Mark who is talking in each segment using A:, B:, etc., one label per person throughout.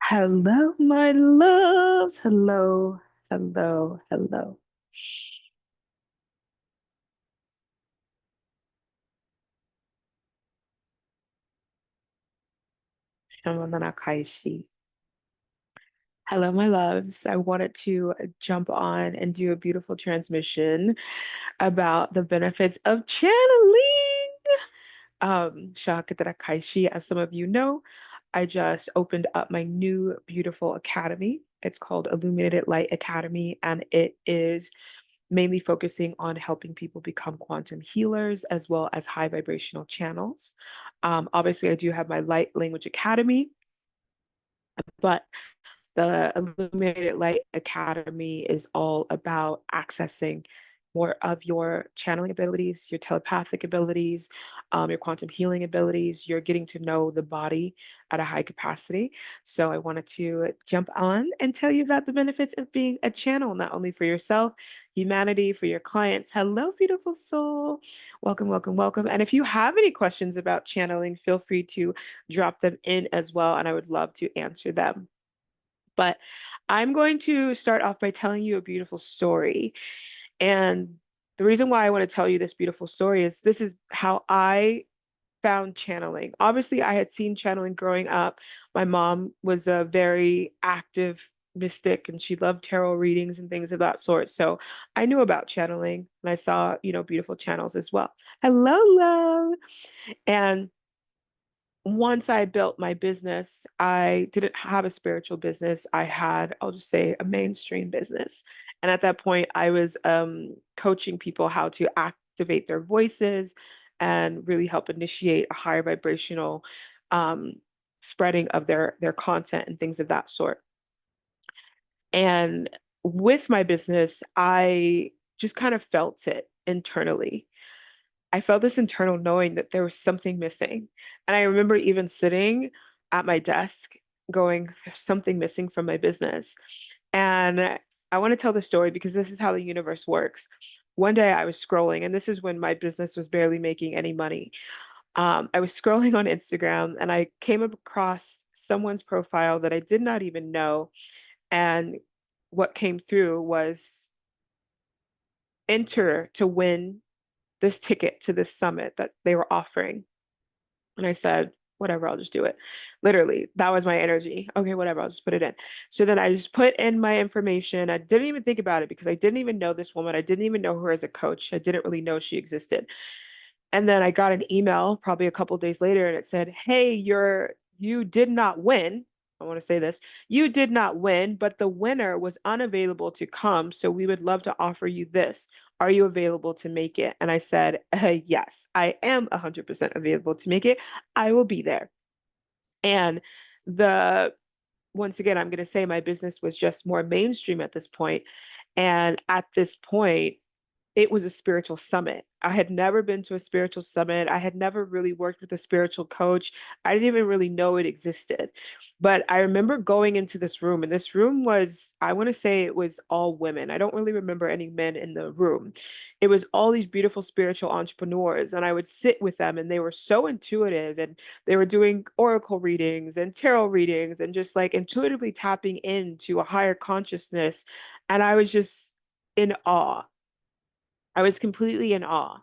A: Hello, my loves. Hello, hello, hello. Shamanakaishi. Hello, my loves. I wanted to jump on and do a beautiful transmission about the benefits of channeling. Shakatakaishi, as some of you know, I just opened up my new beautiful academy. It's called Illuminated Light Academy, and it is mainly focusing on helping people become quantum healers as well as high vibrational channels. Obviously, I do have my Light Language Academy, but the Illuminated Light Academy is all about accessing more of your channeling abilities, your telepathic abilities, your quantum healing abilities. You're getting to know the body at a high capacity. So I wanted to jump on and tell you about the benefits of being a channel, not only for yourself, humanity, for your clients. Hello, beautiful soul. Welcome, welcome, welcome. And if you have any questions about channeling, feel free to drop them in as well, and I would love to answer them. But I'm going to start off by telling you a beautiful story. And the reason why I want to tell you this beautiful story is this is how I found channeling. Obviously, I had seen channeling growing up. My mom was a very active mystic and she loved tarot readings and things of that sort. So I knew about channeling and I saw, beautiful channels as well. Hello, love. And once I built my business, I didn't have a spiritual business. I had, I'll just say, a mainstream business. And at that point, I was coaching people how to activate their voices and really help initiate a higher vibrational um, spreading of their content and things of that sort. And with my business, I just kind of felt it internally. I felt this internal knowing that there was something missing. And I remember even sitting at my desk going, there's something missing from my business. And I want to tell the story because this is how the universe works. One day I was scrolling, and this is when my business was barely making any money. I was scrolling on Instagram and I came across someone's profile that I did not even know. And what came through was enter to win this ticket to this summit that they were offering. And I said, whatever, I'll just do it. Literally, that was my energy. Okay, whatever, I'll just put it in. So then I just put in my information. I didn't even think about it because I didn't even know this woman. I didn't even know her as a coach. I didn't really know she existed. And then I got an email probably a couple of days later and it said, "Hey, you did not win. I want to say this. You did not win, but the winner was unavailable to come, so we would love to offer you this. Are you available to make it?" And I said, "Yes, I am 100% available to make it. I will be there." And the once again, I'm going to say my business was just more mainstream at this point. And at this point, it was a spiritual summit. I had never been to a spiritual summit. I had never really worked with a spiritual coach. I didn't even really know it existed. But I remember going into this room, and this room was, I want to say it was all women. I don't really remember any men in the room. It was all these beautiful spiritual entrepreneurs, and I would sit with them, and they were so intuitive, and they were doing oracle readings and tarot readings, and just like intuitively tapping into a higher consciousness. And I was just in awe. I was completely in awe.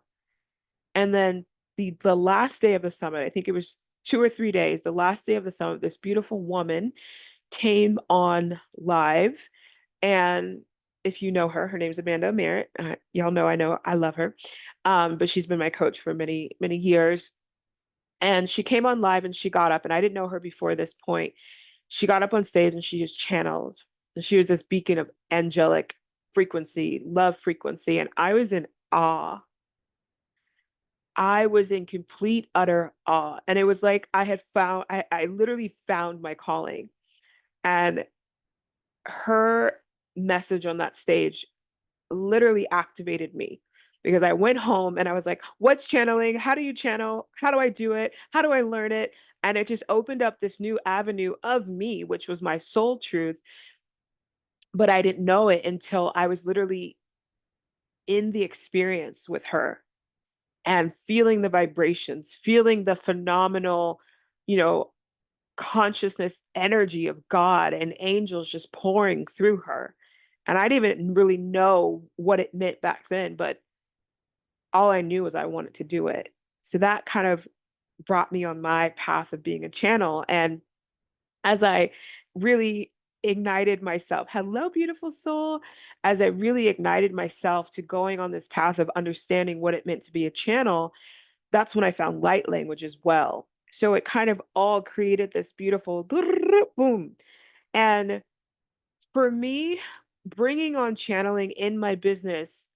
A: And then the last day of the summit, I think it was 2 or 3 days, the last day of the summit, this beautiful woman came on live. And if you know her, her name's Amanda Merritt. Y'all know I love her. But she's been my coach for many, many years. And she came on live and she got up, and I didn't know her before this point. She got up on stage and she just channeled. And she was this beacon of angelic frequency, love frequency. And I was in awe. I was in complete, utter awe. And it was like I literally found my calling. And her message on that stage literally activated me because I went home and I was like, what's channeling? How do you channel? How do I do it? How do I learn it? And it just opened up this new avenue of me, which was my soul truth. But I didn't know it until I was literally in the experience with her and feeling the vibrations, feeling the phenomenal, you know, consciousness energy of God and angels just pouring through her. And I didn't even really know what it meant back then, but all I knew was I wanted to do it. So that kind of brought me on my path of being a channel. And as I really ignited myself, hello, beautiful soul, as I really ignited myself to going on this path of understanding what it meant to be a channel, that's when I found light language as well. So it kind of all created this beautiful boom. And for me, bringing on channeling in my business,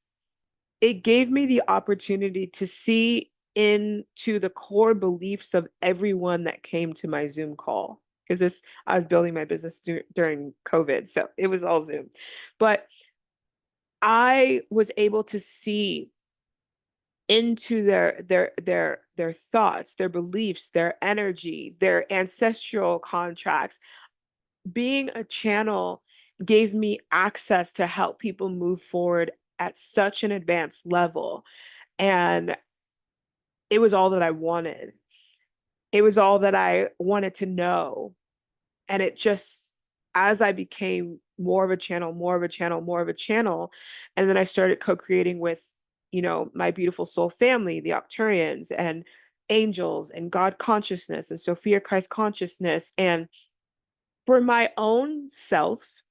A: it gave me the opportunity to see into the core beliefs of everyone that came to my Zoom call. Because this, I was building my business during COVID, so it was all Zoom. But I was able to see into their thoughts, their beliefs, their energy, their ancestral contracts. Being a channel gave me access to help people move forward at such an advanced level. And it was all that I wanted. It was all that I wanted to know. And it just, as I became more of a channel, more of a channel, more of a channel, and then I started co-creating with, my beautiful soul family, the Arcturians and angels and God consciousness and Sophia Christ consciousness. And for my own self,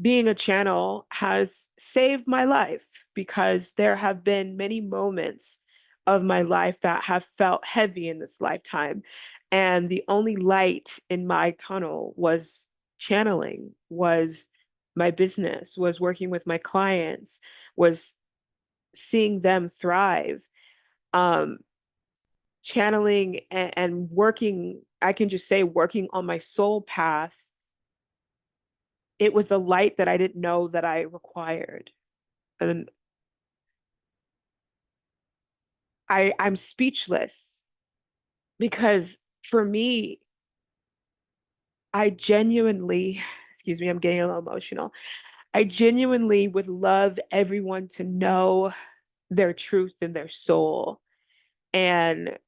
A: being a channel has saved my life because there have been many moments of my life that have felt heavy in this lifetime. And the only light in my tunnel was channeling, was my business, was working with my clients, was seeing them thrive. Um, Channeling and working, I can just say, working on my soul path, it was the light that I didn't know that I required. And I'm speechless because for me, I genuinely, excuse me, I'm getting a little emotional. I genuinely would love everyone to know their truth and their soul. And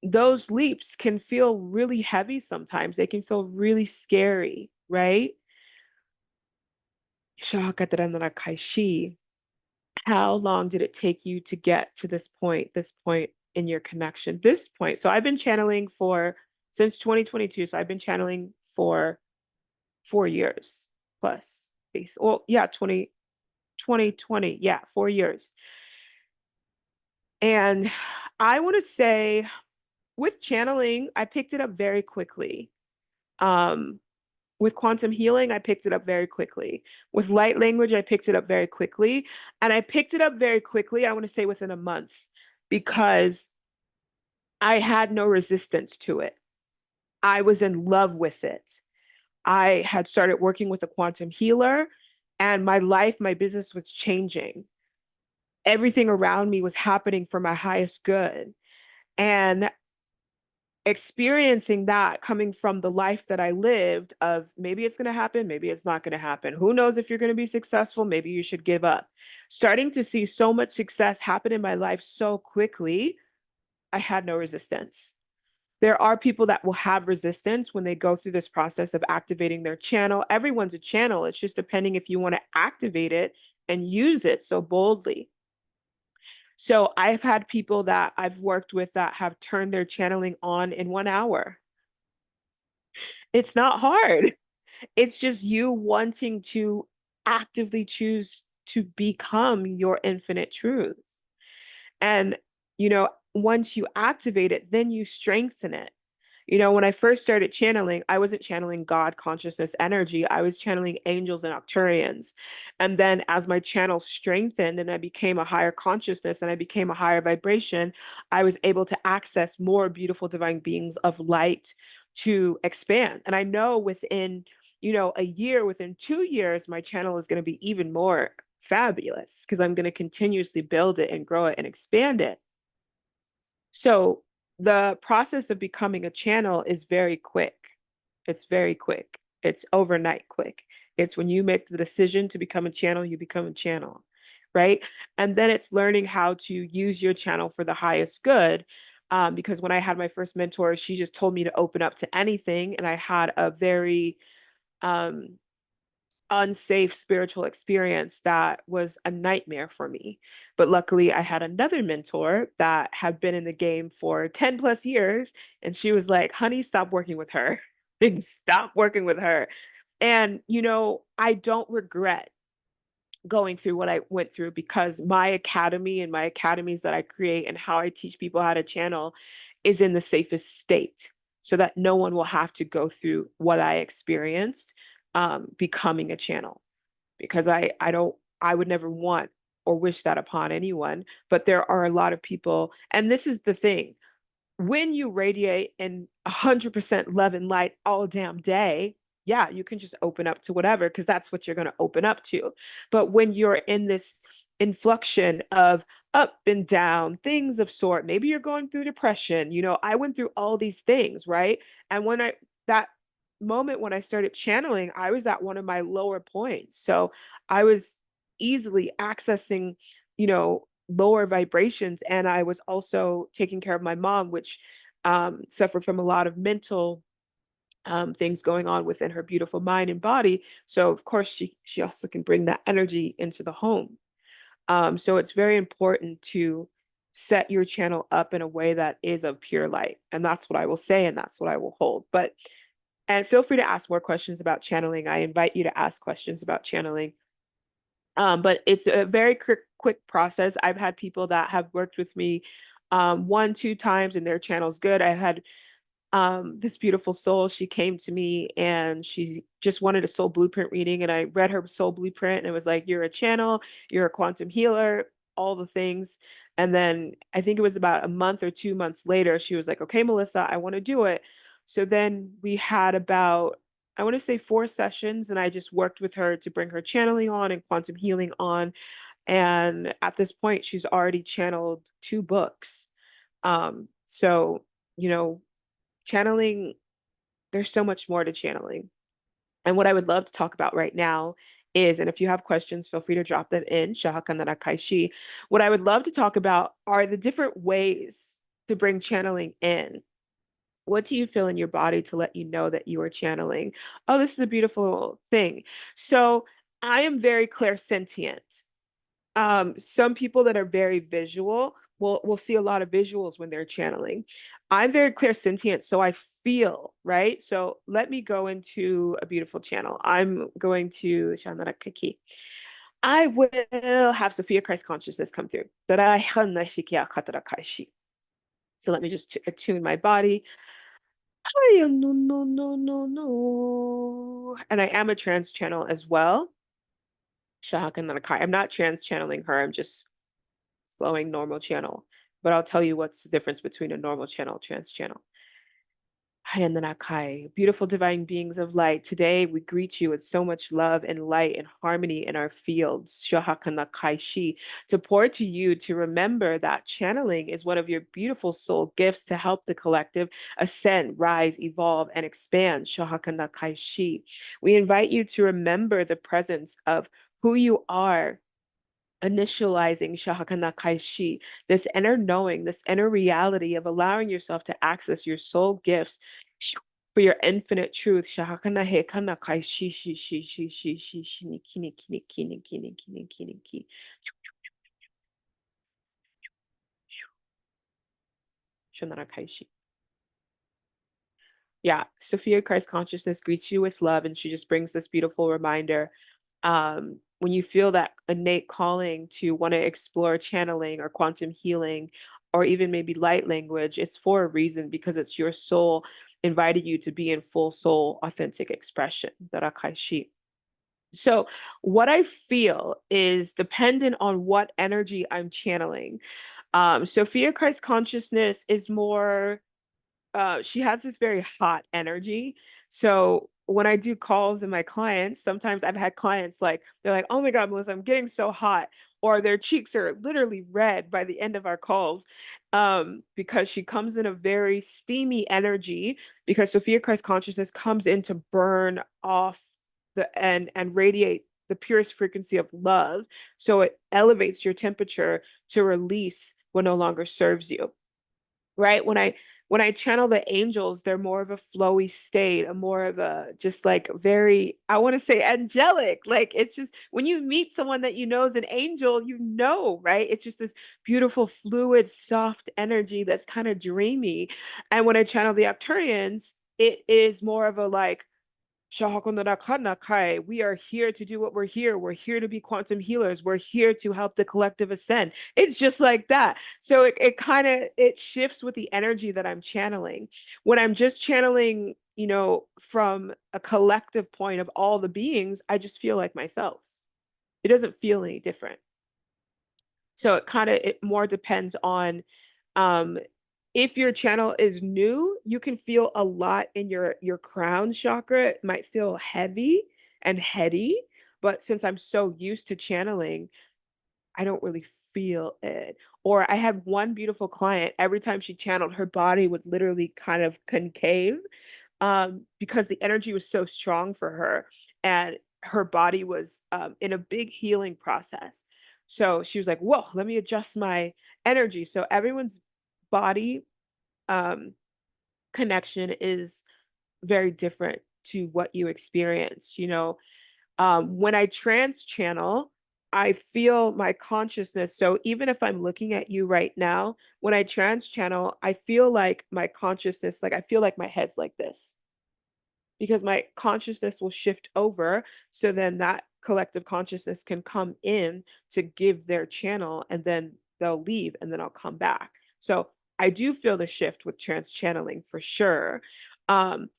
A: those leaps can feel really heavy sometimes. They can feel really scary, right? How long did it take you to get to this point in your connection, this point? So I've been channeling for since 2022. So I've been channeling for 4 years plus. Well, yeah, 2020. Yeah, 4 years. And I want to say with channeling, I picked it up very quickly. Um, with quantum healing, I picked it up very quickly. With light language, I picked it up very quickly. And I picked it up very quickly, I want to say within a month, because I had no resistance to it. I was in love with it. I had started working with a quantum healer, and my life, my business was changing. Everything around me was happening for my highest good. And experiencing that coming from the life that I lived of maybe it's going to happen, maybe it's not going to happen. Who knows if you're going to be successful? Maybe you should give up. Starting to see so much success happen in my life so quickly, I had no resistance. There are people that will have resistance when they go through this process of activating their channel. Everyone's a channel. It's just depending if you want to activate it and use it so boldly. So I've had people that I've worked with that have turned their channeling on in 1 hour. It's not hard. It's just you wanting to actively choose to become your infinite truth. And, once you activate it, then you strengthen it. When I first started channeling, I wasn't channeling God consciousness energy. I was channeling angels and Arcturians. And then as my channel strengthened and I became a higher consciousness and I became a higher vibration, I was able to access more beautiful divine beings of light to expand. And I know within, a year, within 2 years, my channel is going to be even more fabulous because I'm going to continuously build it and grow it and expand it. So the process of becoming a channel is very quick. It's very quick. It's overnight quick. It's when you make the decision to become a channel, you become a channel, right? And then it's learning how to use your channel for the highest good. because when I had my first mentor, she just told me to open up to anything, and I had a very um, unsafe spiritual experience that was a nightmare for me. But luckily, I had another mentor that had been in the game for 10 plus years, and she was like, honey, stop working with her. Stop working with her. And, I don't regret going through what I went through because my academy and my academies that I create and how I teach people how to channel is in the safest state so that no one will have to go through what I experienced becoming a channel because I would never want or wish that upon anyone. But there are a lot of people, and this is the thing when you radiate in 100% love and light all damn day, yeah, you can just open up to whatever because that's what you're going to open up to. But when you're in this inflection of up and down, things of sort, maybe you're going through depression. I went through all these things, right? And that moment when I started channeling, I was at one of my lower points. So I was easily accessing, lower vibrations. And I was also taking care of my mom, which suffered from a lot of mental things going on within her beautiful mind and body. So of course she also can bring that energy into the home. So it's very important to set your channel up in a way that is of pure light. And that's what I will say, and that's what I will hold. And feel free to ask more questions about channeling. I invite you to ask questions about channeling. But it's a very quick process. I've had people that have worked with me one, two times, and their channel's good. I had this beautiful soul. She came to me and she just wanted a soul blueprint reading, and I read her soul blueprint, and it was like, "You're a channel, you're a quantum healer." All the things. And then I think it was about a month or 2 months later, she was like, "Okay, Melissa, I want to do it." So then we had about, I want to say 4 sessions, and I just worked with her to bring her channeling on and quantum healing on. And at this point, she's already channeled 2 books. So, you know, channeling, there's so much more to channeling. And what I would love to talk about right now is, and if you have questions, feel free to drop them in. Shahakanara Kaishi. What I would love to talk about are the different ways to bring channeling in. What do you feel in your body to let you know that you are channeling? Oh, this is a beautiful thing. So I am very clairsentient. Some people that are very visual will see a lot of visuals when they're channeling. I'm very clairsentient, so I feel, right? So let me go into a beautiful channel. I'm going to Shanara Kaki. I will have Sophia Christ consciousness come through. So let me just attune my body. No, no, no, no, no. And I am a trans channel as well. I'm not trans channeling her. I'm just flowing normal channel. But I'll tell you what's the difference between a normal channel, trans channel. Hayananakai, beautiful divine beings of light. Today we greet you with so much love and light and harmony in our fields. Shahakanakai Shi. To pour to you to remember that channeling is one of your beautiful soul gifts to help the collective ascend, rise, evolve, and expand. Shahakanakai Shi. We invite you to remember the presence of who you are, initializing Shahakana Kaishi, this inner knowing, this inner reality of allowing yourself to access your soul gifts for your infinite truth. Shahakana Hekana Kaishi shi shi shi shi shi shi ni kini kini kini kini kini kini ki. Shanara Kaishi. Yeah, Sophia Christ consciousness greets you with love, and she just brings this beautiful reminder. When you feel that innate calling to want to explore channeling or quantum healing, or even maybe light language, it's for a reason because it's your soul invited you to be in full soul, authentic expression. Darakaishi. So, what I feel is dependent on what energy I'm channeling. Sophia Christ consciousness is more, she has this very hot energy. So when I do calls and my clients, sometimes I've had clients like, they're like, "Oh my God, Melissa, I'm getting so hot." Or their cheeks are literally red by the end of our calls, because she comes in a very steamy energy, because Sophia Christ consciousness comes in to burn off and radiate the purest frequency of love. So it elevates your temperature to release what no longer serves you. right? When I channel the angels, they're more of a flowy state, a more of a just like very, I want to say angelic. Like it's just when you meet someone that you know is an angel, you know, right? It's just this beautiful, fluid, soft energy that's kind of dreamy. And when I channel the Arcturians, it is more of a like Shahakonarakanai. We are here to do what we're here. We're here to be quantum healers. We're here to help the collective ascend. It's just like that. So it kind of it shifts with the energy that I'm channeling. When I'm just channeling, you know, from a collective point of all the beings, I just feel like myself. It doesn't feel any different. So it kind of it more depends on um if your channel is new, you can feel a lot in your crown chakra. It might feel heavy and heady, but since I'm so used to channeling, I don't really feel it. Or I had one beautiful client, every time she channeled, her body would literally kind of concave because the energy was so strong for her and her body was in a big healing process. So she was like, whoa, let me adjust my energy. So everyone's body um, connection is very different to what you experience. You know, when I trans channel, I feel my consciousness. So even if I'm looking at you right now, when I trans channel, I feel like my consciousness, like I feel like my head's like this because my consciousness will shift over. So then that collective consciousness can come in to give their channel and then they'll leave and then I'll come back. So I do feel the shift with trans channeling for sure. Um,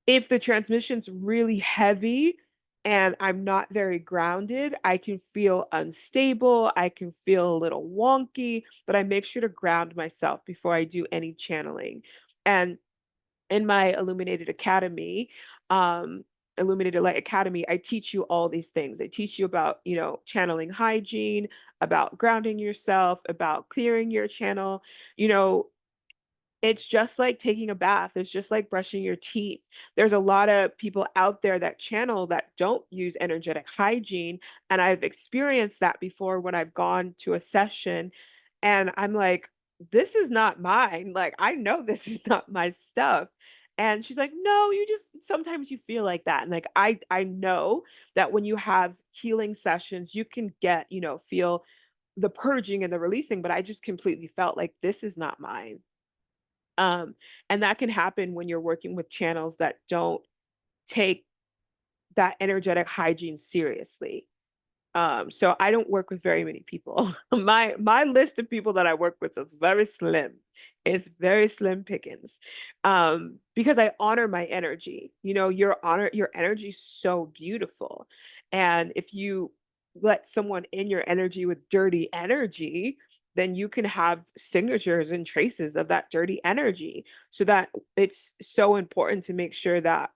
A: if the transmission's really heavy and I'm not very grounded, I can feel unstable. I can feel a little wonky, but I make sure to ground myself before I do any channeling. And in my Illuminated Academy, um, Illuminated Light Academy, I teach you all these things. I teach you about, you know, channeling hygiene, about grounding yourself, about clearing your channel. You know, it's just like taking a bath. It's just like brushing your teeth. There's a lot of people out there that channel that don't use energetic hygiene. And I've experienced that before when I've gone to a session and I'm like, this is not mine. Like, I know this is not my stuff. And she's like, no, you just sometimes you feel like that. And like I know that when you have healing sessions, you can get, you know, feel the purging and the releasing, but I just completely felt like this is not mine. Um, and that can happen when you're working with channels that don't take that energetic hygiene seriously. So I don't work with very many people. My list of people that I work with is very slim. It's very slim pickings. Because I honor my energy. You know, your energy is so beautiful. And if you let someone in your energy with dirty energy, then you can have signatures and traces of that dirty energy. So that it's so important to make sure that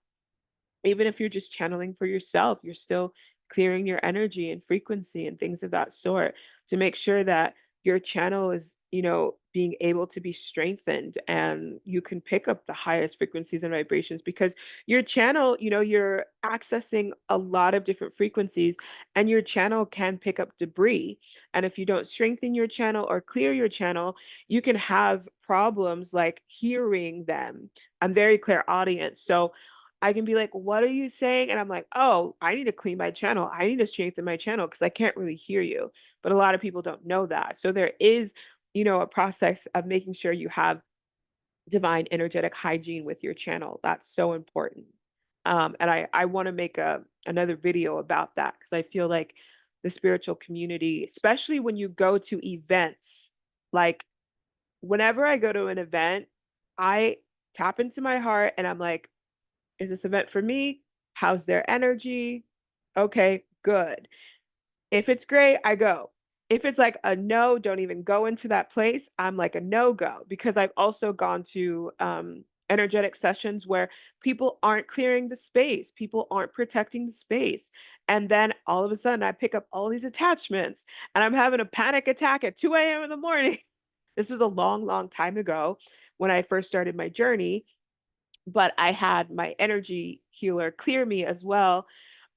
A: even if you're just channeling for yourself, you're still clearing your energy and frequency and things of that sort to make sure that your channel is, you know, being able to be strengthened and you can pick up the highest frequencies and vibrations because your channel, you know, you're accessing a lot of different frequencies and your channel can pick up debris. And if you don't strengthen your channel or clear your channel, you can have problems like hearing them. I'm very clairaudient. So I can be like, "What are you saying?" And I'm like, "Oh, I need to clean my channel. I need to strengthen my channel because I can't really hear you." But a lot of people don't know that. So there is, you know, a process of making sure you have divine energetic hygiene with your channel. That's so important. And I want to make a another video about that because I feel like the spiritual community, especially when you go to events, like whenever I go to an event, I tap into my heart and I'm like, is this event for me? How's their energy? Okay, good. If it's great, I go. If it's like a no, don't even go into that place, I'm like a no-go because I've also gone to energetic sessions where people aren't clearing the space, people aren't protecting the space. And then all of a sudden I pick up all these attachments and I'm having a panic attack at 2 a.m. in the morning. This was a long, long time ago when I first started my journey, but I had my energy healer clear me as well.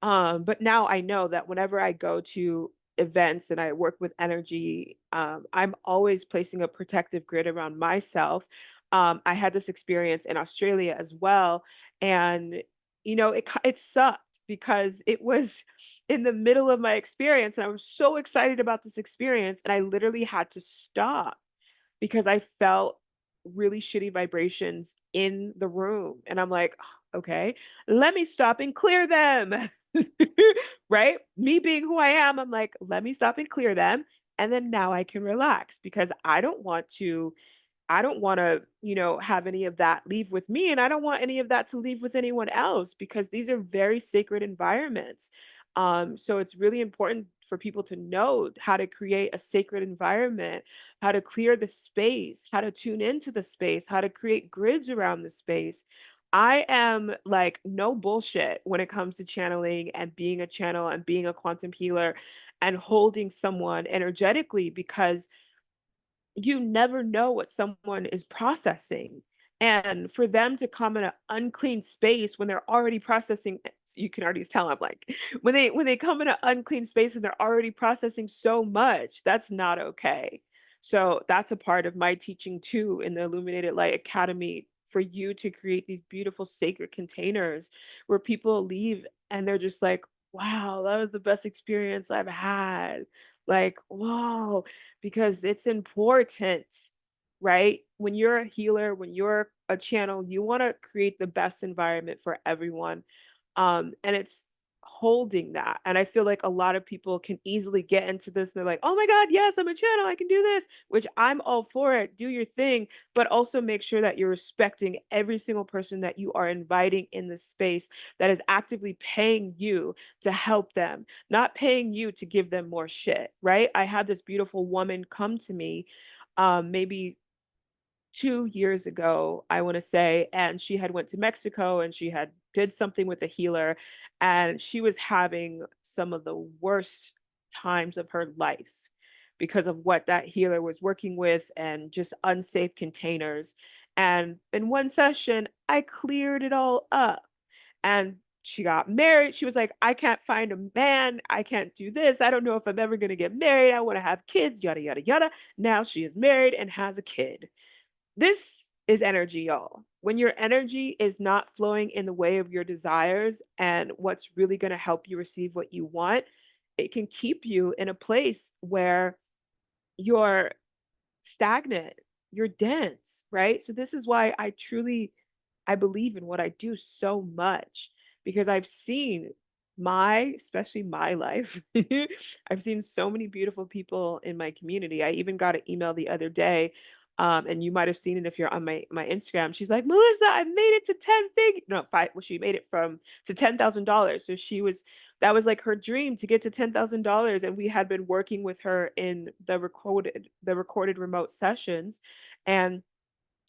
A: But now I know that whenever I go to events and I work with energy, I'm always placing a protective grid around myself. I had this experience in Australia as well, and it sucked because it was in the middle of my experience, and I was so excited about this experience, and I literally had to stop because I felt really shitty vibrations in the room. And I'm like, "Oh, okay, let me stop and clear them." Right? Me being who I am, I'm like, let me stop and clear them. And then now I can relax because I don't want to have any of that leave with me, and I don't want any of that to leave with anyone else because these are very sacred environments. So it's really important for people to know how to create a sacred environment, how to clear the space, how to tune into the space, how to create grids around the space. I am like no bullshit when it comes to channeling and being a channel and being a quantum healer and holding someone energetically because you never know what someone is processing. And for them to come in an unclean space when they're already processing, you can already tell I'm like, when they come in an unclean space and they're already processing so much, that's not okay. So that's a part of my teaching too in the Illuminated Light Academy for you to create these beautiful sacred containers where people leave and they're just like, wow, that was the best experience I've had. Like, whoa, because it's important, right? When you're a healer, when you're a channel, you want to create the best environment for everyone. And it's holding that. And I feel like a lot of people can easily get into this and they're like, oh my God, yes, I'm a channel, I can do this, which I'm all for it. Do your thing, but also make sure that you're respecting every single person that you are inviting in this space that is actively paying you to help them, not paying you to give them more shit, right? I had this beautiful woman come to me maybe 2 years ago, I wanna say, and she had went to Mexico and she had did something with a healer, and she was having some of the worst times of her life because of what that healer was working with and just unsafe containers. And in one session, I cleared it all up. And she got married. She was like, "I can't find a man. I can't do this. I don't know if I'm ever gonna get married. I wanna have kids, yada, yada, yada." Now she is married and has a kid. This is energy, y'all. When your energy is not flowing in the way of your desires and what's really gonna help you receive what you want, it can keep you in a place where you're stagnant, you're dense, right? So this is why I believe in what I do so much because I've seen especially my life. I've seen so many beautiful people in my community. I even got an email the other day, and you might have seen it if you're on my Instagram. She's like, Melissa, I made it to 10 figures. No, five. Well, she made it from to $10,000. So that was like her dream to get to $10,000. And we had been working with her in the recorded remote sessions. And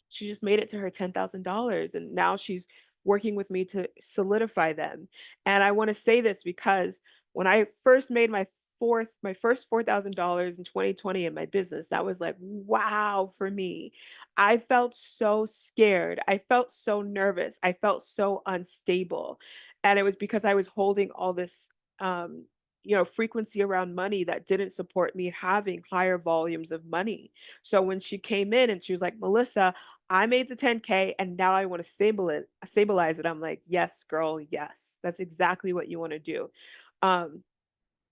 A: she just made it to her $10,000 and now she's working with me to solidify them. And I want to say this because when I first made my first $4,000 in 2020 in my business, that was like wow for me. I felt so scared. I felt so nervous. I felt so unstable. And it was because I was holding all this frequency around money that didn't support me having higher volumes of money. So when she came in and she was like, Melissa, I made the 10K and now I want to stabilize it. I'm like, yes, girl, yes. That's exactly what you want to do. Um,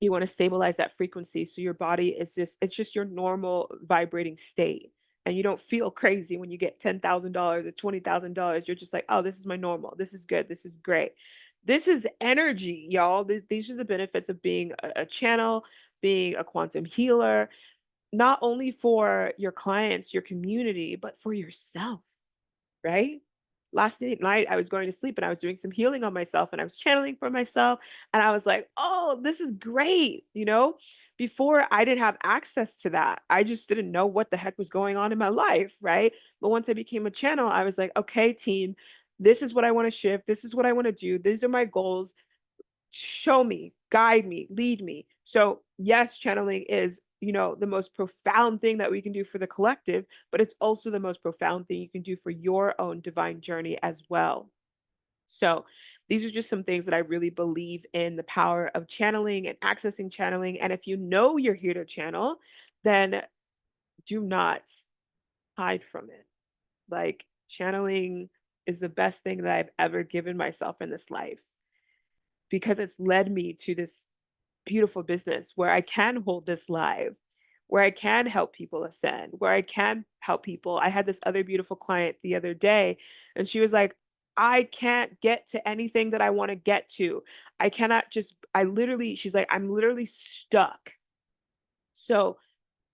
A: you want to stabilize that frequency so your body it's just your normal vibrating state. And you don't feel crazy when you get $10,000 or $20,000. You're just like, oh, this is my normal. This is good. This is great. This is energy, y'all. These are the benefits of being a channel, being a quantum healer, not only for your clients, your community, but for yourself, right? Last night, I was going to sleep and I was doing some healing on myself and I was channeling for myself. And I was like, oh, this is great. Before I didn't have access to that. I just didn't know what the heck was going on in my life, right? But once I became a channel, I was like, okay, team, this is what I want to shift. This is what I want to do. These are my goals. Show me, guide me, lead me. So, yes, channeling is, the most profound thing that we can do for the collective, but it's also the most profound thing you can do for your own divine journey as well. So these are just some things that I really believe in the power of channeling and accessing channeling. And if you know you're here to channel, then do not hide from it. Like, channeling is the best thing that I've ever given myself in this life because it's led me to this beautiful business where I can hold this live, where I can help people ascend, where I can help people. I had this other beautiful client the other day, and she was like, I can't get to anything that I want to get to. I cannot just, I literally, she's like, I'm literally stuck. So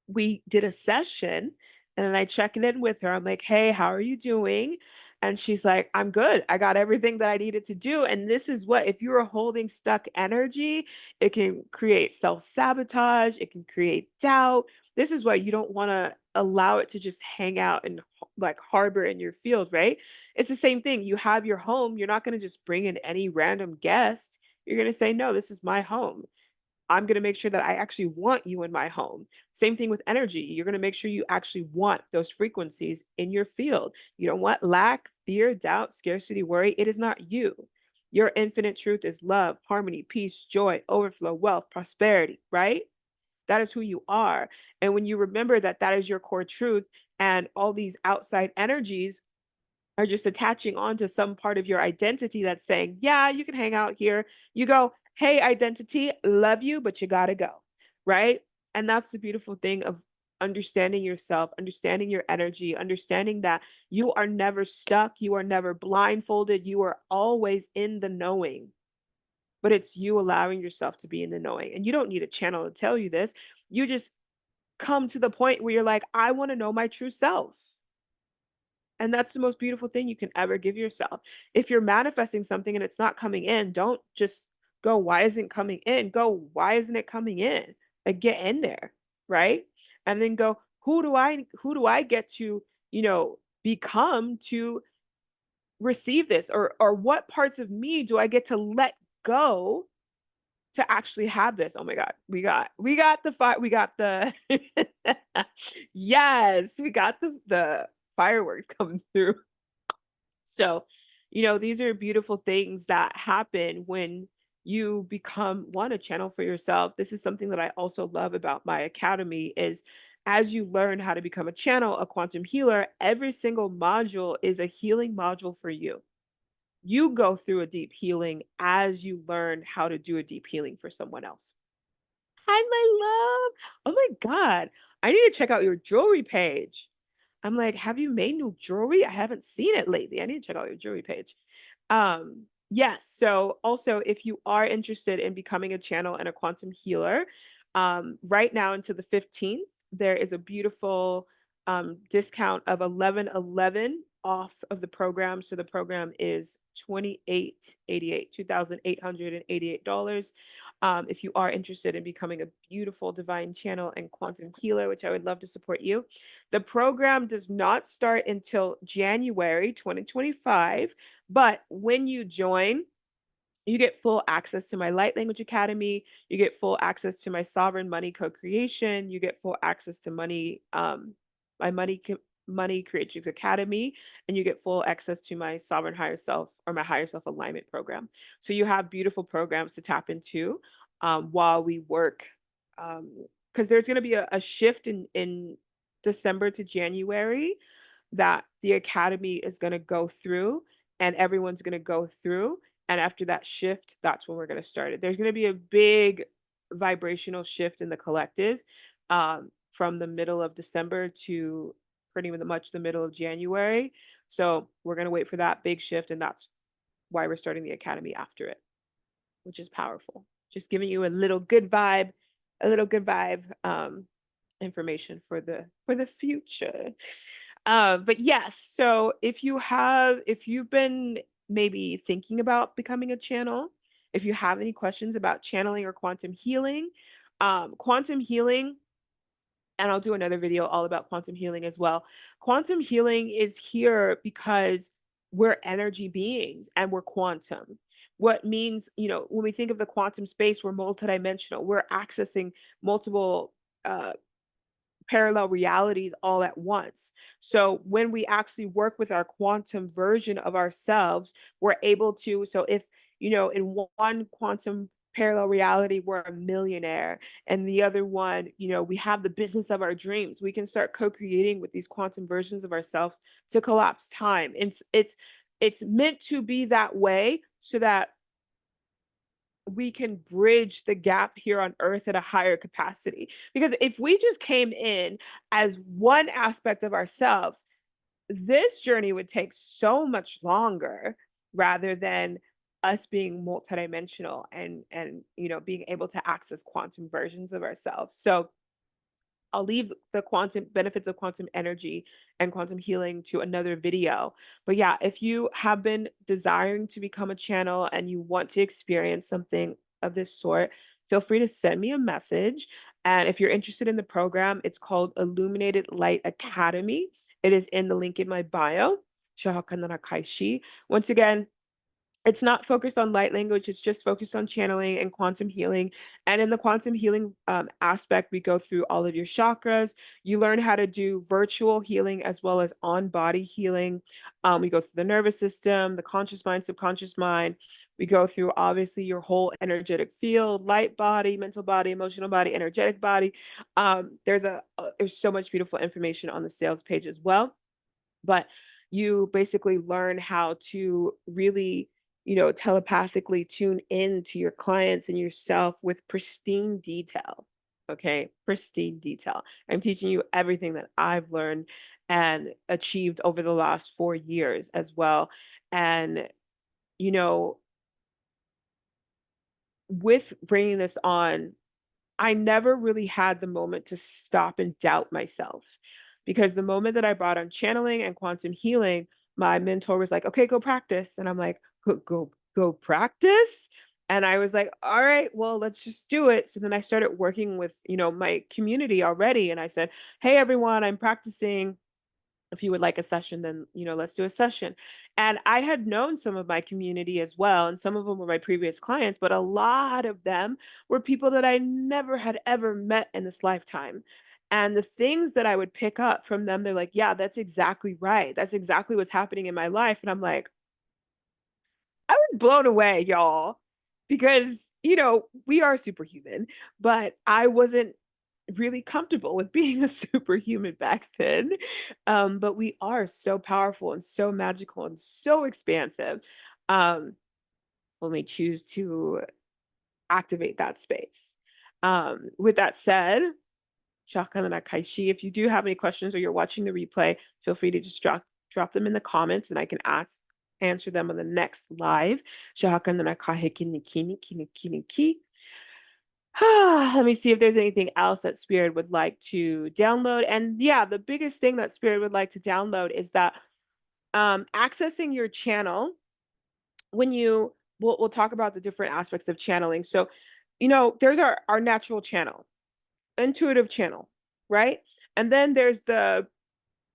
A: we did a session and then I checked in with her. I'm like, "Hey, how are you doing?" And she's like, "I'm good. I got everything that I needed to do." And this is what, if you are holding stuck energy, it can create self-sabotage, it can create doubt. This is why you don't want to allow it to just hang out and like harbor in your field, right? It's the same thing. You have your home, you're not going to just bring in any random guest. You're going to say, "No, this is my home. I'm gonna make sure that I actually want you in my home." Same thing with energy. You're gonna make sure you actually want those frequencies in your field. You don't want lack, fear, doubt, scarcity, worry. It is not you. Your infinite truth is love, harmony, peace, joy, overflow, wealth, prosperity, right? That is who you are. And when you remember that that is your core truth and all these outside energies are just attaching on to some part of your identity that's saying, "Yeah, you can hang out here." You go, "Hey, identity, love you, but you gotta go." Right? And that's the beautiful thing of understanding yourself, understanding your energy, understanding that you are never stuck, you are never blindfolded, you are always in the knowing. But it's you allowing yourself to be in the knowing. And you don't need a channel to tell you this. You just come to the point where you're like, I want to know my true self. And that's the most beautiful thing you can ever give yourself. If you're manifesting something and it's not coming in, don't just go, "Why isn't it coming in?" Go, "Why isn't it coming in?" Like, get in there, right? And then go, who do I get to, become to receive this? Or what parts of me do I get to let go to actually have this? Oh my God. We got the fire, we got the yes, we got the fireworks coming through. So, these are beautiful things that happen when you become one, a channel for yourself. This is something that I also love about my academy is as you learn how to become a channel, a quantum healer, every single module is a healing module for you. You go through a deep healing as you learn how to do a deep healing for someone else. Hi, my love. Oh my God. I need to check out your jewelry page. I'm like, have you made new jewelry? I haven't seen it lately. I need to check out your jewelry page. Yes. So also, if you are interested in becoming a channel and a quantum healer, right now until the 15th, there is a beautiful discount of 1111 off of the program. So the program is 2888, $2,888. If you are interested in becoming a beautiful divine channel and quantum healer, which I would love to support you. The program does not start until January 2025, but when you join, you get full access to my Light Language Academy. You get full access to my Sovereign Money Co-Creation. You get full access to my Money Creatrix Academy, and you get full access to my Sovereign Higher Self or my Higher Self Alignment program. So you have beautiful programs to tap into while we work. Because there's going to be a shift in December to January that the academy is going to go through, and everyone's going to go through. And after that shift, that's when we're going to start it. There's going to be a big vibrational shift in the collective from the middle of December to pretty much the middle of January. So we're going to wait for that big shift. And that's why we're starting the academy after it, which is powerful. Just giving you a little good vibe information for the future. But yes, so if you've been maybe thinking about becoming a channel, if you have any questions about channeling or quantum healing, and I'll do another video all about quantum healing as well. Quantum healing is here because we're energy beings and we're quantum. What means, when we think of the quantum space, we're multidimensional. We're accessing multiple uh parallel realities all at once. So when we actually work with our quantum version of ourselves, we're able to, so if, in one quantum parallel reality, we're a millionaire, and the other one, we have the business of our dreams, we can start co-creating with these quantum versions of ourselves to collapse time. It's meant to be that way so that we can bridge the gap here on earth at a higher capacity. Because if we just came in as one aspect of ourselves, this journey would take so much longer rather than us being multidimensional and being able to access quantum versions of ourselves. So I'll leave the quantum benefits of quantum energy and quantum healing to another video. But yeah, if you have been desiring to become a channel and you want to experience something of this sort, feel free to send me a message. And if you're interested in the program, it's called Illuminated Light Academy. It is in the link in my bio. Once again, it's not focused on light language, it's just focused on channeling and quantum healing. And in the quantum healing aspect, we go through all of your chakras. You learn how to do virtual healing as well as on-body healing. We go through the nervous system, the conscious mind, subconscious mind. We go through obviously your whole energetic field, light body, mental body, emotional body, energetic body. There's so much beautiful information on the sales page as well. But you basically learn how to really, telepathically tune in to your clients and yourself with pristine detail. Okay, pristine detail. I'm teaching you everything that I've learned and achieved over the last 4 years as well. And, you know, with bringing this on, I never really had the moment to stop and doubt myself, because the moment that I brought on channeling and quantum healing, my mentor was like, "Okay, go practice." And I'm like, "Go practice?" And I was like, "All right, well, let's just do it." So then I started working with, my community already, and I said, "Hey everyone, I'm practicing. If you would like a session, then, let's do a session." And I had known some of my community as well, and some of them were my previous clients, but a lot of them were people that I never had ever met in this lifetime. And the things that I would pick up from them, they're like, "Yeah, that's exactly right. That's exactly what's happening in my life." And I'm like, I was blown away, y'all, because, we are superhuman, but I wasn't really comfortable with being a superhuman back then. But we are so powerful and so magical and so expansive um, when we choose to activate that space. With that said, Shaka na Kaishi, if you do have any questions or you're watching the replay, feel free to just drop them in the comments and I can answer them on the next live. Shaka na Kahiki Nikini Kini Kini Ki. Let me see if there's anything else that Spirit would like to download. And yeah, the biggest thing that Spirit would like to download is that accessing your channel when we'll talk about the different aspects of channeling. So, there's our natural channel, intuitive channel, right? And then there's the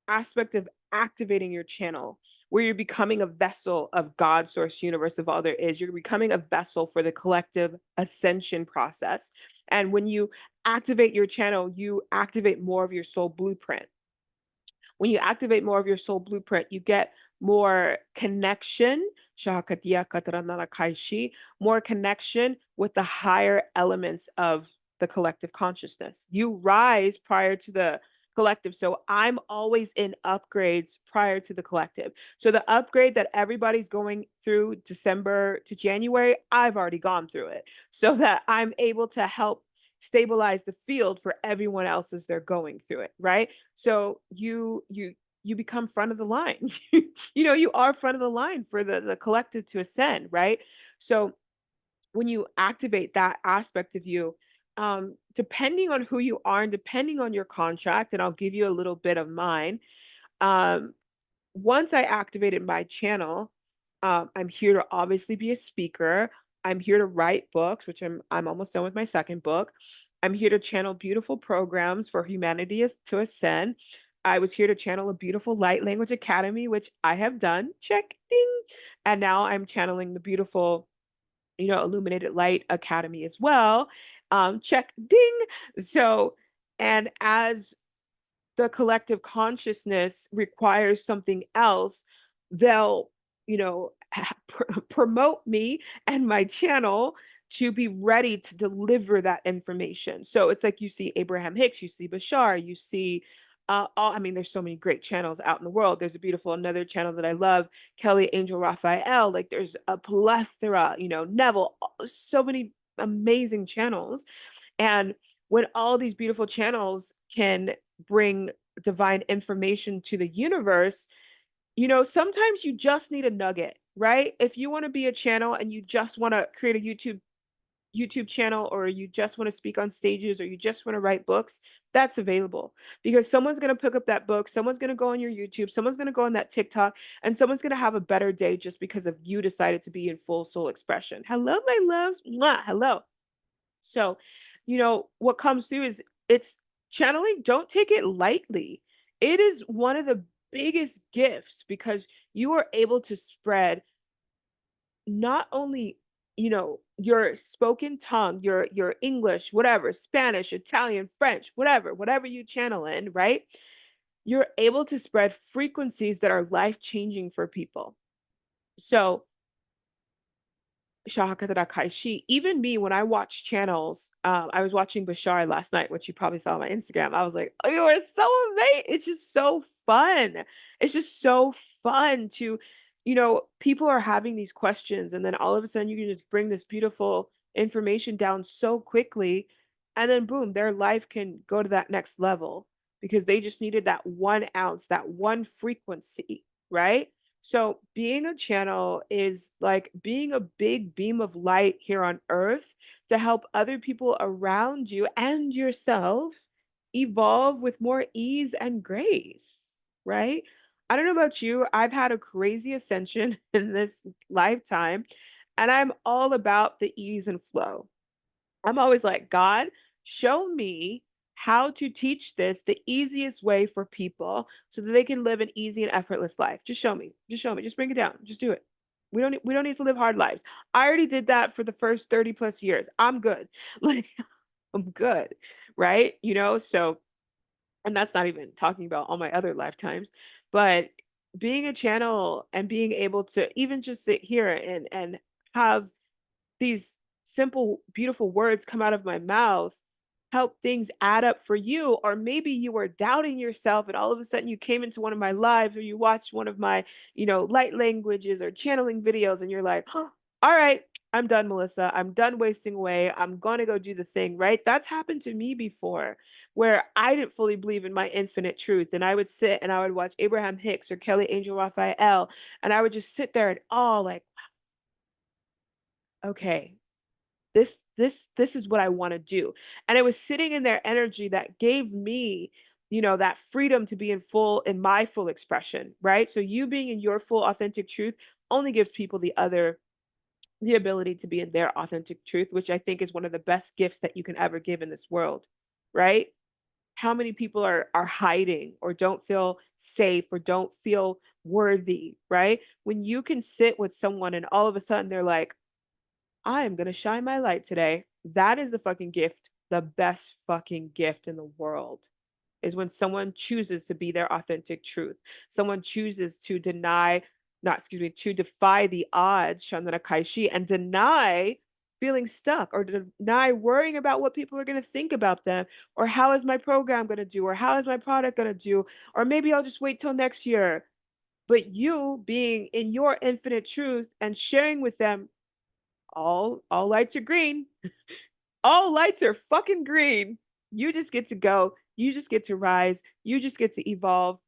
A: aspect of activating your channel where you're becoming a vessel of God, source, universe, of all there is. You're becoming a vessel for the collective ascension process. And when you activate your channel, you activate more of your soul blueprint. When you activate more of your soul blueprint, you get more connection, more connection with the higher elements of the collective consciousness. You rise prior to the collective. So I'm always in upgrades prior to the collective. So the upgrade that everybody's going through December to January, I've already gone through it so that I'm able to help stabilize the field for everyone else as they're going through it, right? So you become front of the line. You are front of the line for the collective to ascend, right? So when you activate that aspect of you, depending on who you are and depending on your contract, and I'll give you a little bit of mine. um, Once I activated my channel, I'm here to obviously be a speaker. I'm here to write books, which I'm almost done with my second book. I'm here to channel beautiful programs for humanity to ascend. I was here to channel a beautiful light language academy, which I have done. Check, ding. And now I'm channeling the beautiful, illuminated light academy as well. Check, ding. So, and as the collective consciousness requires something else, they'll, promote me and my channel to be ready to deliver that information. So it's like you see Abraham Hicks, you see Bashar, you see I mean, there's so many great channels out in the world. There's a beautiful another channel that I love, Kelly Angel Raphael. Like there's a plethora, Neville, so many amazing channels. And when all these beautiful channels can bring divine information to the universe, sometimes you just need a nugget, right? If you want to be a channel and you just want to create a YouTube channel, or you just want to speak on stages, or you just want to write books, that's available, because someone's going to pick up that book, someone's going to go on your YouTube, someone's going to go on that TikTok, and someone's going to have a better day just because of you decided to be in full soul expression. Hello, my loves. Mwah, hello. So, what comes through is it's channeling, don't take it lightly. It is one of the biggest gifts because you are able to spread not only, your spoken tongue, your English, whatever, Spanish, Italian, French, whatever you channel in, right? You're able to spread frequencies that are life-changing for people. So, Shahakadakaishi. Even me, when I watch channels, I was watching Bashar last night, which you probably saw on my Instagram. I was like, oh, you are so amazing. It's just so fun. It's just so fun to, people are having these questions, and then all of a sudden you can just bring this beautiful information down so quickly, and then boom, their life can go to that next level because they just needed that 1 ounce, that one frequency, right? So being a channel is like being a big beam of light here on earth to help other people around you and yourself evolve with more ease and grace, right? I don't know about you, I've had a crazy ascension in this lifetime, and I'm all about the ease and flow. I'm always like, God, show me how to teach this the easiest way for people so that they can live an easy and effortless life. Just show me. Just show me. Just bring it down. Just do it. We don't need to live hard lives. I already did that for the first 30 plus years. I'm good. Like I'm good. Right? So and that's not even talking about all my other lifetimes, but being a channel and being able to even just sit here and have these simple, beautiful words come out of my mouth help things add up for you. Or maybe you were doubting yourself and all of a sudden you came into one of my lives or you watched one of my, light languages or channeling videos and you're like, huh, all right, I'm done, Melissa. I'm done wasting away. I'm going to go do the thing, right? That's happened to me before where I didn't fully believe in my infinite truth. And I would sit and I would watch Abraham Hicks or Kelly Angel Raphael. And I would just sit there and all like, okay, this is what I want to do. And it was sitting in their energy that gave me, that freedom to be in my full expression, right? So you being in your full authentic truth only gives people the ability to be in their authentic truth, which I think is one of the best gifts that you can ever give in this world, right? How many people are hiding or don't feel safe or don't feel worthy, right? When you can sit with someone and all of a sudden they're like, I am gonna shine my light today. That is the fucking gift, the best fucking gift in the world is when someone chooses to be their authentic truth. Someone chooses to deny, not excuse me, to defy the odds, Chandra Kaishi, and deny feeling stuck or deny worrying about what people are going to think about them, or how is my program going to do, or how is my product going to do, or maybe I'll just wait till next year. But you being in your infinite truth and sharing with them all lights are green. All lights are fucking green. You just get to go. You just get to rise. You just get to evolve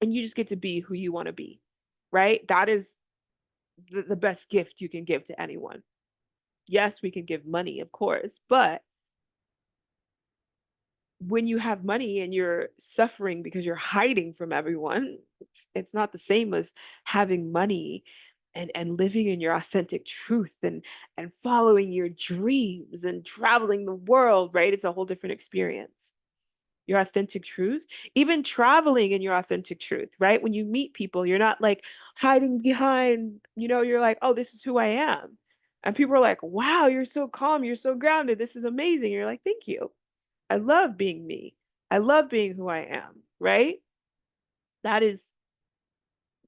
A: and you just get to be who you want to be. Right? That is the best gift you can give to anyone. Yes, we can give money, of course, but when you have money and you're suffering because you're hiding from everyone, it's not the same as having money and living in your authentic truth and following your dreams and traveling the world, right? It's a whole different experience. Your authentic truth, even traveling in your authentic truth, right? When you meet people, you're not like hiding behind, you're like, oh, this is who I am. And people are like, wow, you're so calm, you're so grounded, this is amazing. You're like, thank you. I love being me. I love being who I am. right? That is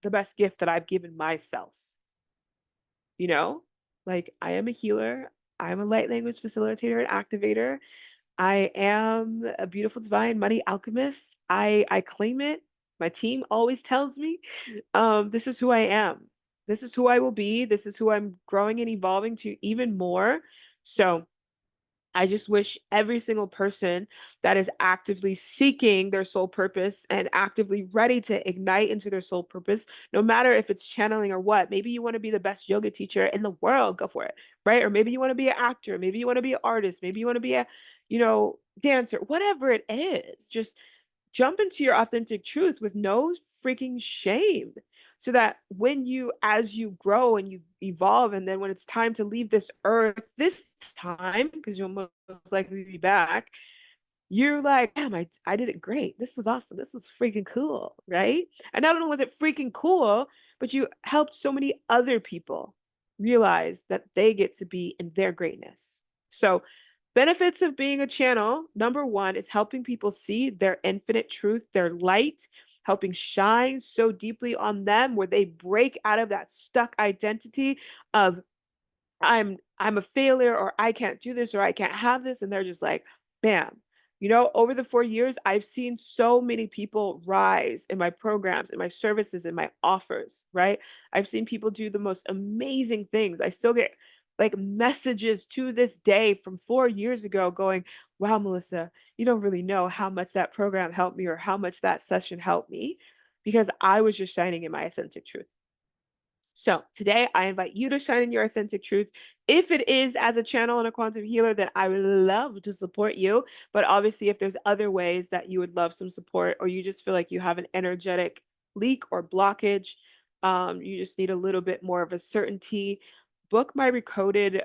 A: the best gift that I've given myself, you know? Like, I am a healer, I'm a light language facilitator and activator. I am a beautiful divine money alchemist. I claim it. My team always tells me, this is who I am. This is who I will be. This is who I'm growing and evolving to even more. So I just wish every single person that is actively seeking their soul purpose and actively ready to ignite into their soul purpose, no matter if it's channeling or what. Maybe you want to be the best yoga teacher in the world, go for it, right? Or maybe you want to be an actor, maybe you want to be an artist, maybe you want to be a, dancer, whatever it is. Just jump into your authentic truth with no freaking shame, so that when you, as you grow and you evolve, and then when it's time to leave this earth this time, because you'll most likely be back, you're like, damn, I did it great. This was awesome. This was freaking cool, right? And not only was it freaking cool, but you helped so many other people realize that they get to be in their greatness. So, benefits of being a channel, number one, is helping people see their infinite truth, their light, helping shine so deeply on them where they break out of that stuck identity of I'm a failure, or I can't do this, or I can't have this, and they're just like, bam. Over the 4 years, I've seen so many people rise in my programs, in my services, in my offers, right? I've seen people do the most amazing things. I still get like messages to this day from 4 years ago going, "Wow, Melissa, you don't really know how much that program helped me or how much that session helped me because I was just shining in my authentic truth." So today I invite you to shine in your authentic truth. If it is as a channel and a quantum healer, then I would love to support you. But obviously, if there's other ways that you would love some support, or you just feel like you have an energetic leak or blockage, you just need a little bit more of a certainty, book my recoded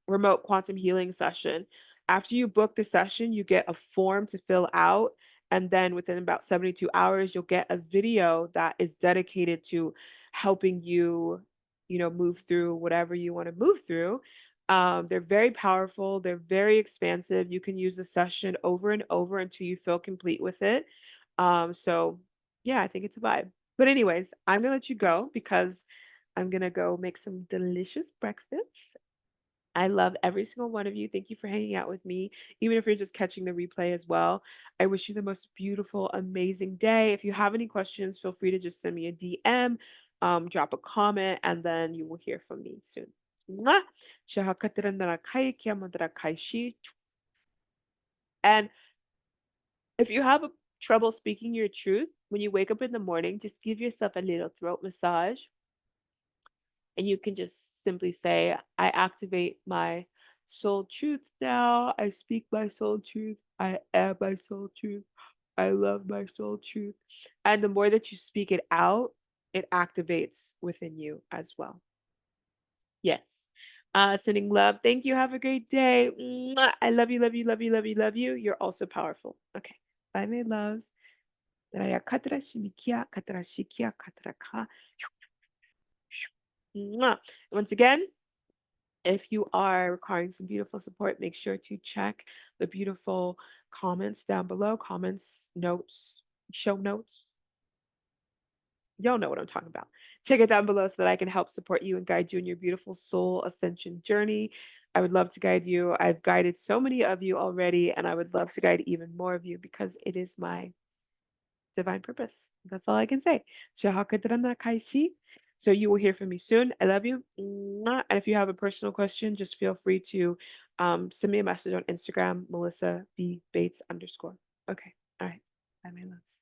A: remote quantum healing session. After you book the session, you get a form to fill out. And then within about 72 hours, you'll get a video that is dedicated to helping you, move through whatever you want to move through. They're very powerful. They're very expansive. You can use the session over and over until you feel complete with it. So yeah, I think it's a vibe. But anyways, I'm gonna let you go because I'm gonna go make some delicious breakfast. I love every single one of you. Thank you for hanging out with me, even if you're just catching the replay as well. I wish you the most beautiful, amazing day. If you have any questions, feel free to just send me a DM, drop a comment, and then you will hear from me soon. Mwah! And if you have trouble speaking your truth, when you wake up in the morning, just give yourself a little throat massage. And you can just simply say, I activate my soul truth now. I speak my soul truth. I am my soul truth. I love my soul truth. And the more that you speak it out, it activates within you as well. Yes. Sending love. Thank you. Have a great day. Mwah. I love you, love you, love you, love you, love you. You're also powerful. Okay. Bye, my loves. Raya katra shimikia, katra shikia, katra ka. Mwah. Once again, if you are requiring some beautiful support, make sure to check the beautiful comments down below, comments, notes, show notes. Y'all know what I'm talking about. Check it down below so that I can help support you and guide you in your beautiful soul ascension journey. I would love to guide you. I've guided so many of you already, and I would love to guide even more of you because it is my divine purpose. That's all I can say. So you will hear from me soon. I love you. Mwah. And if you have a personal question, just feel free to send me a message on Instagram, Melissa B Bates _. Okay. All right. Bye, my loves.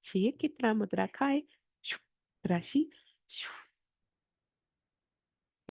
A: Shiyekitra mudrakai. Trashi.